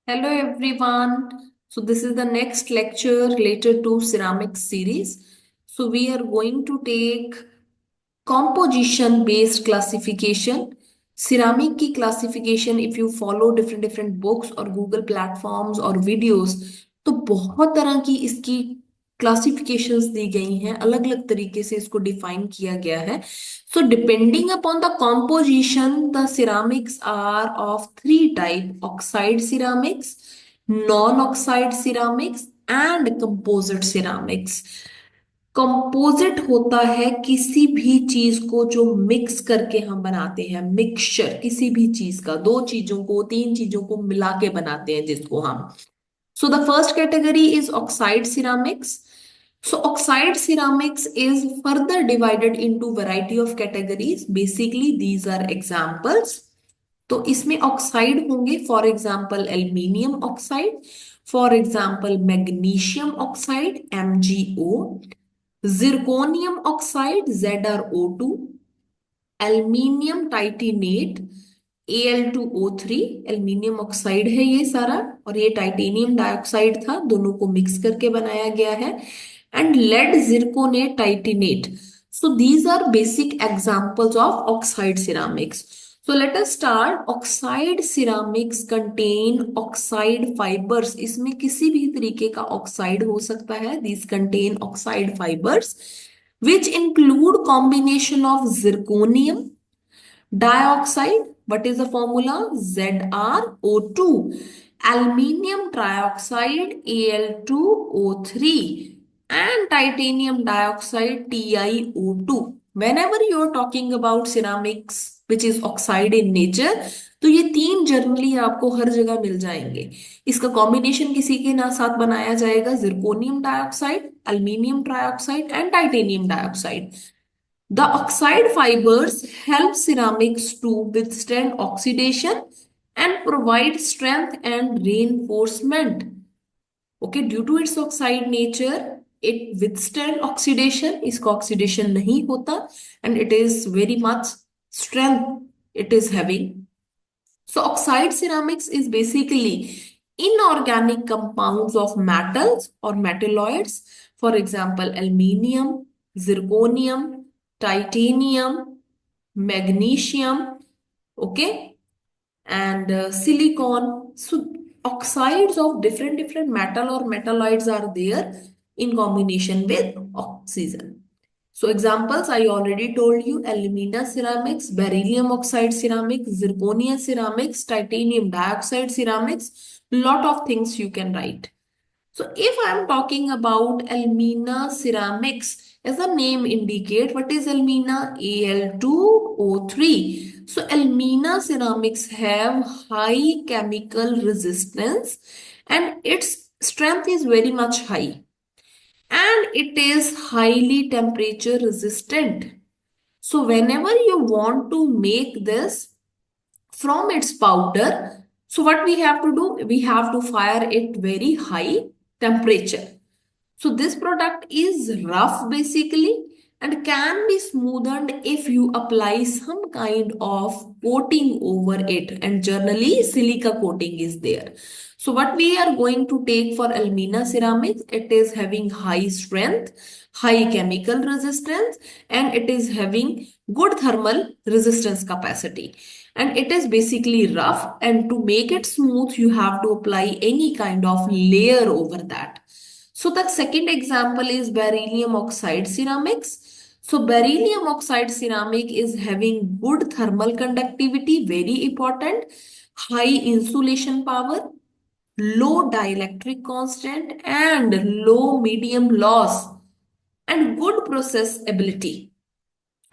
Hello everyone. So this is the next lecture related to ceramics series. So we are going to take composition based classification. Ceramic की classification if you follow different books और Google platforms और videos तो बहुत तरह की इसकी classifications दी गई हैं, अलग अलग तरीके से इसको डिफाइन किया गया है. So depending upon the composition, the ceramics are of three type: oxide ceramics, non-oxide ceramics and composite ceramics. Composite होता है किसी भी चीज को जो मिक्स करके हम बनाते हैं, मिक्सचर किसी भी चीज का, दो चीजों को तीन चीजों को मिला के बनाते हैं जिसको हम. So the first category is oxide ceramics. So oxide ceramics is further divided into variety of categories. Basically these are examples. तो इसमें ऑक्साइड होंगे, for example aluminium oxide, for example magnesium oxide MgO, zirconium oxide ZrO2, aluminium titanate Al2O3. Aluminium oxide है ये सारा, और ये titanium dioxide था, दोनों को मिक्स करके बनाया गया है. And lead zirconate titanate. So these are basic examples of oxide ceramics. So let us start. Oxide ceramics contain oxide fibers. इसमें किसी भी तरीके का ऑक्साइड हो सकता है. These contain oxide fibers which include combination of zirconium dioxide. What is the formula? ZrO2. Aluminium trioxide Al2O3 and titanium dioxide TiO2. Whenever you are talking about ceramics which is oxide in nature, तो ये तीन generally आपको हर जगह मिल जाएंगे. इसका combination किसी के ना साथ बनाया जाएगा: zirconium dioxide, aluminium trioxide and titanium dioxide. The oxide fibers help ceramics to withstand oxidation and provide strength and reinforcement. Okay, due to its oxide nature, it withstand oxidation. इसका oxidation नहीं होता, and it is very much strength it is having. So oxide ceramics is basically inorganic compounds of metals or metalloids. For example, aluminium, zirconium, titanium, magnesium, okay, and silicon. So oxides of different metal or metalloids are there in combination with oxygen. So examples I already told you: alumina ceramics, beryllium oxide ceramics, zirconia ceramics, titanium dioxide ceramics. Lot of things you can write. So if I am talking about alumina ceramics, as the name indicate, what is alumina? Al2O3. So alumina ceramics have high chemical resistance and its strength is very much high, and it is highly temperature resistant. So whenever you want to make this from its powder, so what we have to do? We have to fire it very high temperature. So this product is rough basically and can be smoothened if you apply some kind of coating over it, and generally silica coating is there. So what we are going to take for alumina ceramics, it is having high strength, high chemical resistance, and it is having good thermal resistance capacity. And it is basically rough, and to make it smooth, you have to apply any kind of layer over that. So the second example is beryllium oxide ceramics. So beryllium oxide ceramic is having good thermal conductivity, very important, high insulation power, low dielectric constant and low medium loss, and good process ability.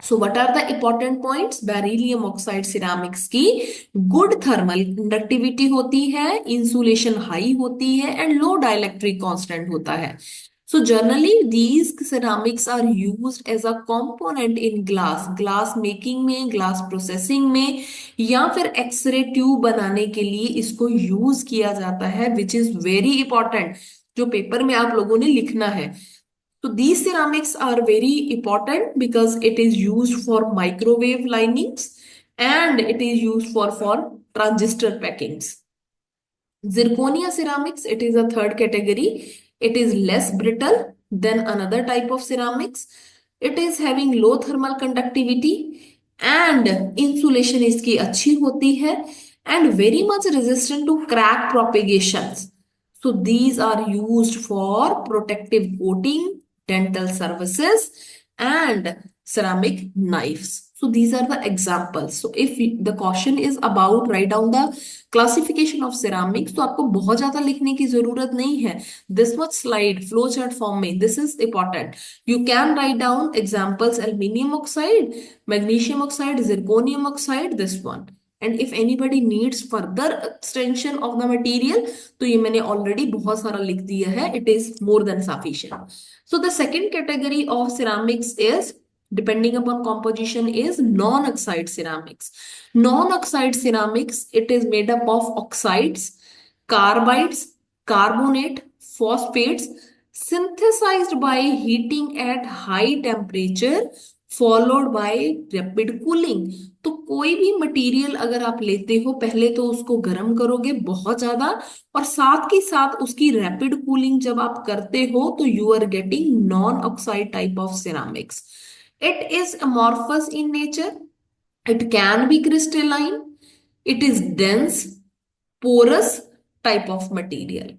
So what are the important points? Beryllium oxide ceramics की good thermal conductivity होती है, insulation high होती है and low dielectric constant होता है. So generally these ceramics are used as a component in glass making में, glass processing में, या फिर एक्सरे ट्यूब बनाने के लिए इसको यूज किया जाता है, which is very important, जो पेपर में आप लोगों ने लिखना है. So these ceramics are very important because it is used for microwave linings and it is used for transistor packings. Zirconia ceramics, it is a third category. It is less brittle than another type of ceramics. It is having low thermal conductivity and insulation इसकी अच्छी होती है and very much resistant to crack propagations. So these are used for protective coating, dental services and ceramic knives. So these are the examples. So if the question is about write down the classification of ceramics, तो आपको बहुत ज्यादा लिखने की जरूरत नहीं है. This was slide flow chart form में. This is important. You can write down examples aluminium oxide, magnesium oxide, zirconium oxide, this one. And if anybody needs further extension of the material, तो ये मैंने already बहुत सारा लिख दिया है. It is more than sufficient. So the second category of ceramics is depending upon composition is non-oxide ceramics. Non-oxide ceramics, it is made up of oxides, carbides, carbonate, phosphates synthesized by heating at high temperature followed by rapid cooling. तो कोई भी material अगर आप लेते हो, पहले तो उसको गर्म करोगे बहुत ज्यादा और साथ के साथ उसकी रैपिड कूलिंग जब आप करते हो तो you are getting non oxide type of ceramics. It is amorphous in nature. It can be crystalline. It is dense, porous type of material.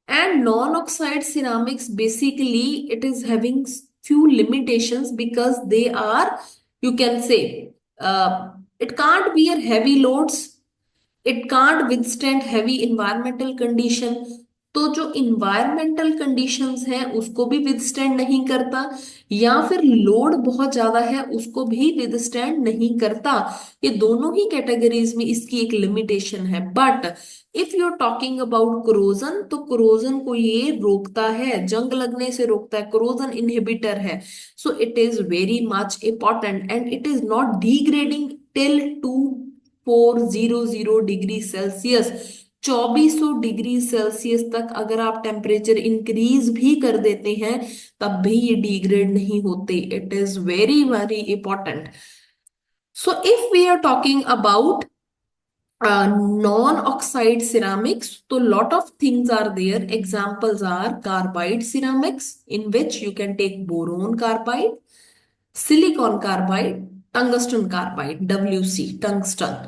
And non-oxide ceramics, basically, it is having few limitations because they are, you can say, it can't bear heavy loads. It can't withstand heavy environmental condition. तो जो environmental conditions हैं उसको भी withstand नहीं करता, या फिर load बहुत ज्यादा है उसको भी विदस्टैंड नहीं करता. ये दोनों ही कैटेगरीज में इसकी एक लिमिटेशन है. But if you are talking about corrosion, तो क्रोजन को ये रोकता है, जंग लगने से रोकता है, क्रोजन इनहिबिटर है. So it is very much important and it is not degrading till 2400 degree Celsius. 2400 degree Celsius तक अगर आप टेम्परेचर इंक्रीज भी कर देते हैं तब भी ये डिग्रेड नहीं होते. It is very very important. So if we are talking about non-oxide ceramics, so lot of things are there. Examples are carbide ceramics, in which you can take boron carbide, silicon carbide, tungsten carbide, WC, tungsten.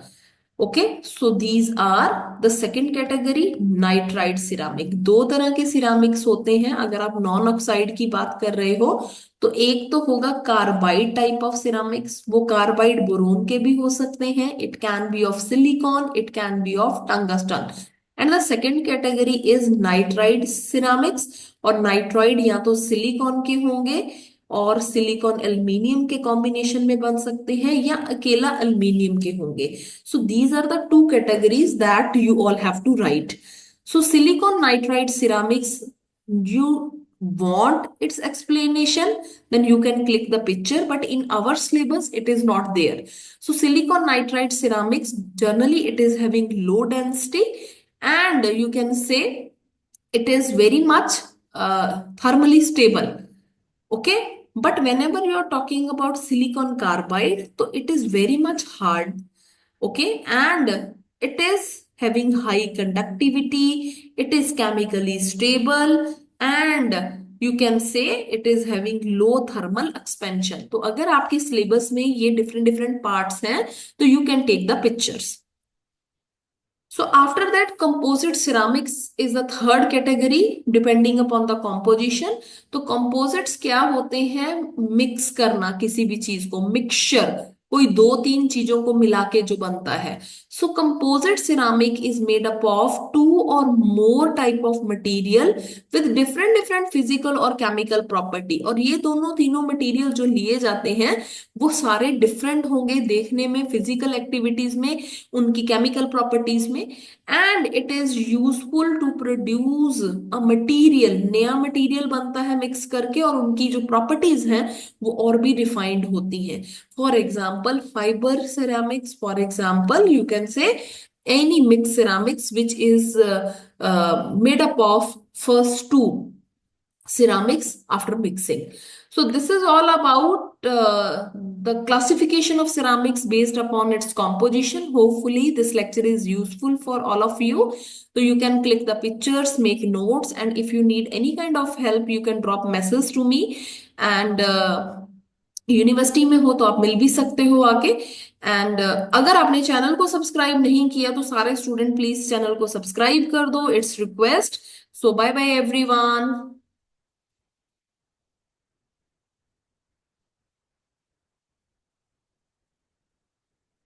Okay, so these are the second category, nitride ceramic. दो तरह के ceramics होते हैं अगर आप non oxide की बात कर रहे हो. तो एक तो होगा कार्बाइड टाइप ऑफ सिरामिक्स. वो कार्बाइड बोरोन के भी हो सकते हैं. It can be of silicon, it can be of tungsten. And the second category is nitride ceramics. और नाइट्राइड या तो सिलिकॉन के होंगे और सिलिकॉन एल्यूमिनियम के कॉम्बिनेशन में बन सकते हैं, या अकेला एल्यूमिनियम के होंगे. So these are the two categories that you all have to write. So silicon nitride ceramics, you want its explanation, then you can click the picture, but in our syllabus it is not there. So silicon nitride ceramics, generally it is having low density and you can say it is very much thermally stable. Okay, but whenever you are talking about silicon carbide, so it is very much hard. Okay, and it is having high conductivity, it is chemically stable, and you can say it is having low thermal expansion. तो अगर आपके syllabus में ये different different parts हैं तो you can take the pictures. So after that, composite ceramics is the third category depending upon the composition. तो composites क्या होते हैं? मिक्स करना किसी भी चीज को, मिक्सचर, कोई दो तीन चीजों को मिला के जो बनता है. So composite ceramic is made up of two or more type of material with different physical और chemical property. और ये दोनों तीनों मटेरियल जो लिए जाते हैं वो सारे डिफरेंट होंगे देखने में, फिजिकल एक्टिविटीज में, उनकी केमिकल प्रॉपर्टीज में. And it is useful to produce a material, नया मटीरियल बनता है मिक्स करके और उनकी जो प्रॉपर्टीज हैं वो और भी रिफाइंड होती हैं. For example fibre ceramics, for example you can say any mixed ceramics which is made up of first two ceramics after mixing. So this is all about the classification of ceramics based upon its composition. Hopefully this lecture is useful for all of you. So you can click the pictures, make notes, and if you need any kind of help, you can drop message to me. And university में हो तो आप मिल भी सकते हो आके। And अगर आपने चैनल को सब्सक्राइब नहीं किया तो सारे स्टूडेंट प्लीज चैनल को सब्सक्राइब कर दो, it's request. So bye bye everyone.